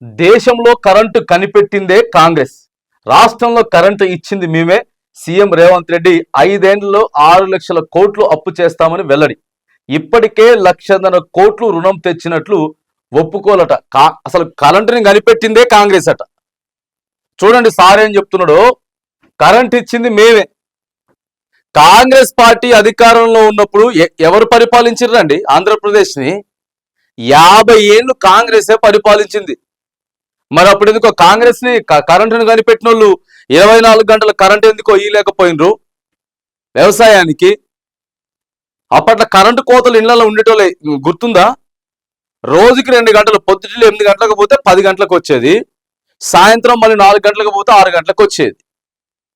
దేశంలో కరెంటు కనిపెట్టిందే కాంగ్రెస్, రాష్ట్రంలో కరెంటు ఇచ్చింది మేమే. సీఎం రేవంత్ రెడ్డి 5 ఏళ్లలో 6 లక్షల కోట్లు అప్పు చేస్తామని వెల్లడి. ఇప్పటికే 1,50,000 కోట్లు రుణం తెచ్చినట్లు ఒప్పుకోలట. అసలు కరెంటుని కనిపెట్టిందే కాంగ్రెస్ అట. చూడండి సార్ ఏం చెప్తున్నాడో. కరెంట్ ఇచ్చింది మేమే. కాంగ్రెస్ పార్టీ అధికారంలో ఉన్నప్పుడు ఎవరు పరిపాలించారండి ఆంధ్రప్రదేశ్ని? 50 ఏళ్ళు కాంగ్రెసే పరిపాలించింది. మరి అప్పుడు ఎందుకో కాంగ్రెస్ ని కరెంటును కనిపెట్టిన వాళ్ళు 24 గంటల కరెంట్ ఎందుకో ఇయ్యలేకపోయినరు వ్యవసాయానికి? అప్పట్లో కరెంటు కోతలు ఇళ్లలో ఉండేటోళ్ళే గుర్తుందా? రోజుకి 2 గంటలు, పొద్దుటిలో 8 గంటలకు పోతే 10 గంటలకు వచ్చేది, సాయంత్రం మళ్ళీ 4 గంటలకు పోతే 6 గంటలకు వచ్చేది.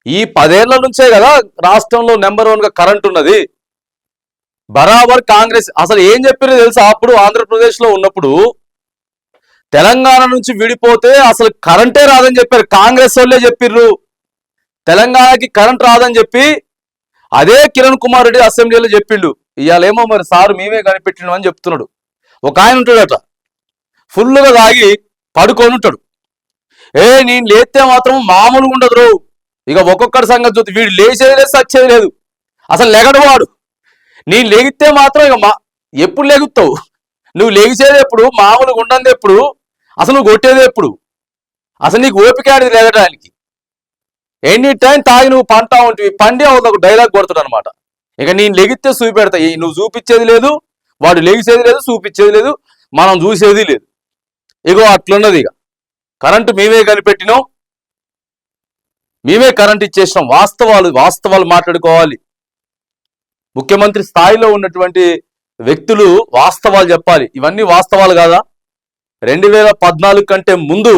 ఈ 10 ఏళ్ల నుంచే కదా రాష్ట్రంలో నెంబర్ 1 గా కరెంట్ ఉన్నది. బరాబర్ కాంగ్రెస్ అసలు ఏం చెప్పారో తెలుసా? అప్పుడు ఆంధ్రప్రదేశ్ లో ఉన్నప్పుడు తెలంగాణ నుంచి విడిపోతే అసలు కరెంటే రాదని చెప్పారు. కాంగ్రెస్ వాళ్ళే చెప్పిర్రు తెలంగాణకి కరెంట్ రాదని చెప్పి. అదే కిరణ్ కుమార్ రెడ్డి అసెంబ్లీలో చెప్పిండు. ఇవాళేమో మరి సారు మేమే కనిపెట్టినాం అని చెప్తున్నాడు. ఒక ఆయన ఉంటాడట, ఫుల్గా తాగి పడుకొని ఉంటాడు. నేను లేస్తే మాత్రం మామూలుగా ఉండదు. ఇక ఒక్కొక్కటి సంగతి చూస్తే వీడు లేచేది లేదు, సచ్చేది లేదు, అసలు లెగడు వాడు. నేను లెగితే మాత్రం ఇక ఎప్పుడు లెగుతావు? నువ్వు లెగిసేది ఎప్పుడు? మామూలుగా ఉండదు ఎప్పుడు? అసలు నువ్వు కొట్టేది ఎప్పుడు? అసలు నీకు ఓపిక ఆడిది లేగడానికి? ఎనీ టైం తాగి నువ్వు పంటా ఉంటుంది. పండి ఒక డైలాగ్ కొడతాడు అనమాట. ఇక నేను లెగితే చూపెడతా. నువ్వు చూపించేది లేదు, వాడు లెగిసేది లేదు, చూపించేది లేదు, మనం చూసేది లేదు. ఇగో అట్లున్నది. ఇక కరెంటు మేమే కనిపెట్టినాం, మేమే కరెంట్ ఇచ్చేసినాం. వాస్తవాలు మాట్లాడుకోవాలి. ముఖ్యమంత్రి స్థాయిలో ఉన్నటువంటి వ్యక్తులు వాస్తవాలు చెప్పాలి. ఇవన్నీ వాస్తవాలు కాదా? 2014 కంటే ముందు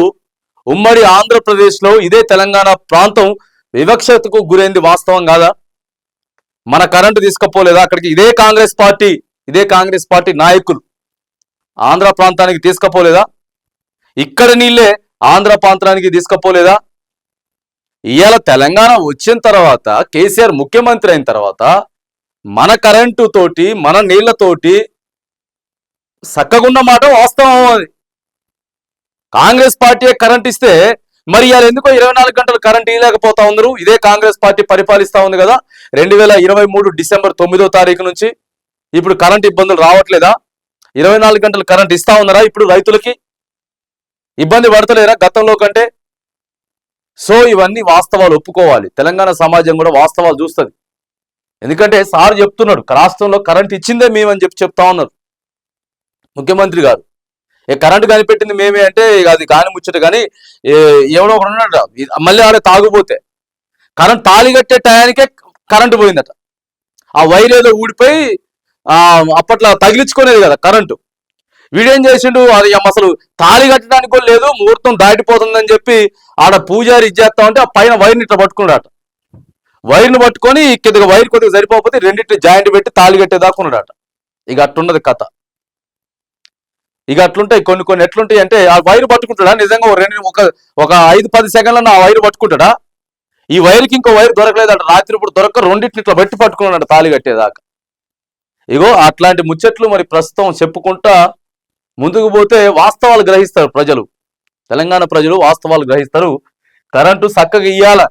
ఉమ్మడి ఆంధ్రప్రదేశ్లో ఇదే తెలంగాణ ప్రాంతం వివక్షతకు గురైంది. వాస్తవం కాదా? మన కరెంటు తీసుకపోలేదా అక్కడికి? ఇదే కాంగ్రెస్ పార్టీ నాయకులు ఆంధ్ర ప్రాంతానికి తీసుకపోలేదా? ఇక్కడ నీళ్ళే ఆంధ్ర ప్రాంతానికి తీసుకపోలేదా? ఇవాళ తెలంగాణ వచ్చిన తర్వాత, కేసీఆర్ ముఖ్యమంత్రి అయిన తర్వాత మన కరెంటు తోటి, మన నీళ్లతోటి చక్కగున్న మాట వాస్తవం. అది కాంగ్రెస్ పార్టీ కరెంట్ ఇస్తే మరి ఇవాళ ఎందుకో 24 గంటలు కరెంట్ ఇవ్వలేకపోతా ఉన్నారు. ఇదే కాంగ్రెస్ పార్టీ పరిపాలిస్తా ఉంది కదా 2023 డిసెంబర్ 9వ తారీఖు నుంచి. ఇప్పుడు కరెంట్ ఇబ్బందులు రావట్లేదా? 24 గంటలు కరెంట్ ఇస్తా ఉన్నారా? ఇప్పుడు రైతులకి ఇబ్బంది పడతలేరా గతంలో కంటే? సో ఇవన్నీ వాస్తవాలు ఒప్పుకోవాలి. తెలంగాణ సమాజం కూడా వాస్తవాలు చూస్తుంది. ఎందుకంటే సార్ చెప్తున్నాడు, రాష్ట్రంలో కరెంట్ ఇచ్చిందే మేమని చెప్తా ఉన్నారు ముఖ్యమంత్రి గారు. కరెంటు కనిపెట్టింది మేమే అంటే అది కాని ముచ్చట. కానీ ఎవడో ఒకడు ఉన్నాడు మళ్ళీ ఆడ తాగుపోతే కరెంట్ తాళి కట్టే టయానికే కరెంటు పోయిందట. ఆ వైర్ ఏదో ఊడిపోయి అప్పట్లో తగిలించుకునేది కదా కరెంటు. వీడేం చేసిండు, అది అసలు తాళి కట్టడానికి కూడా లేదు, ముహూర్తం దాటిపోతుందని చెప్పి ఆడ పూజారి ఇచ్చేస్తా ఉంటే ఆ పైన వైర్ని ఇట్లా పట్టుకున్నాడట. వైర్ని పట్టుకొని కిందగా వైర్ కొద్దిగా సరిపోతే రెండింటి జాయింట్ పెట్టి తాళి కట్టేదాకున్నాడట. ఇక అట్లున్నది కథ. ఇక అట్లుంటాయి కొన్ని ఎట్లుంటాయి అంటే, ఆ వైర్ పట్టుకుంటాడా నిజంగా ఒక 5-10 సెకండ్లను ఆ వైర్ పట్టుకుంటాడా? ఈ వైర్కి ఇంకో వైర్ దొరకలేదట. రాత్రి ఇప్పుడు దొరక రెండింటిని ఇట్లా బట్టి పట్టుకున్నాడు తాళి కట్టేదాకా. ఇగో అట్లాంటి ముచ్చట్లు మరి ప్రస్తుతం చెప్పుకుంటా ముందుకు పోతే వాస్తవాలు గ్రహిస్తారు ప్రజలు. తెలంగాణ ప్రజలు వాస్తవాలు గ్రహిస్తారు. కరెంటు చక్కగా ఇయ్యాల.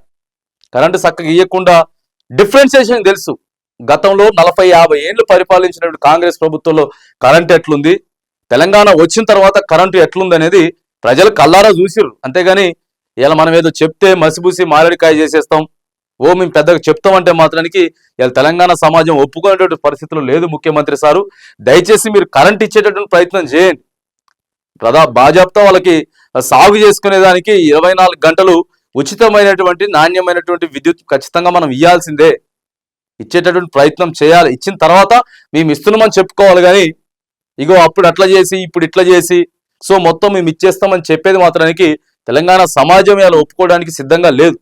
కరెంటు చక్కగా ఇయ్యకుండా డిఫరెన్సియేషన్ తెలుసు. గతంలో 40-50 ఏళ్ళు పరిపాలించినటువంటి కాంగ్రెస్ ప్రభుత్వంలో కరెంట్ ఎట్లుంది, తెలంగాణ వచ్చిన తర్వాత కరెంటు ఎట్లుంది అనేది ప్రజలు కల్లారా చూసిర్రు. అంతేగాని ఇలా మనం ఏదో చెప్తే మసిబూసి మారేడికాయ చేసేస్తాం, మేము పెద్దగా చెప్తామంటే మాత్రానికి ఇలా తెలంగాణ సమాజం ఒప్పుకునేటువంటి పరిస్థితులు లేదు. ముఖ్యమంత్రి సారు దయచేసి మీరు కరెంట్ ఇచ్చేటటువంటి ప్రయత్నం చేయండి. బాజాప్తా వాళ్ళకి సాగు చేసుకునేదానికి 24 గంటలు ఉచితమైనటువంటి నాణ్యమైనటువంటి విద్యుత్ ఖచ్చితంగా మనం ఇవ్వాల్సిందే. ఇచ్చేటటువంటి ప్రయత్నం చేయాలి. ఇచ్చిన తర్వాత మేము ఇస్తున్నామని చెప్పుకోవాలి. కానీ ఇగో అప్పుడు అట్లా చేసి ఇప్పుడు ఇట్లా చేసి సో మొత్తం మేము ఇచ్చేస్తామని చెప్పేది మాత్రానికి తెలంగాణ సమాజం ఇలా ఒప్పుకోవడానికి సిద్ధంగా లేదు.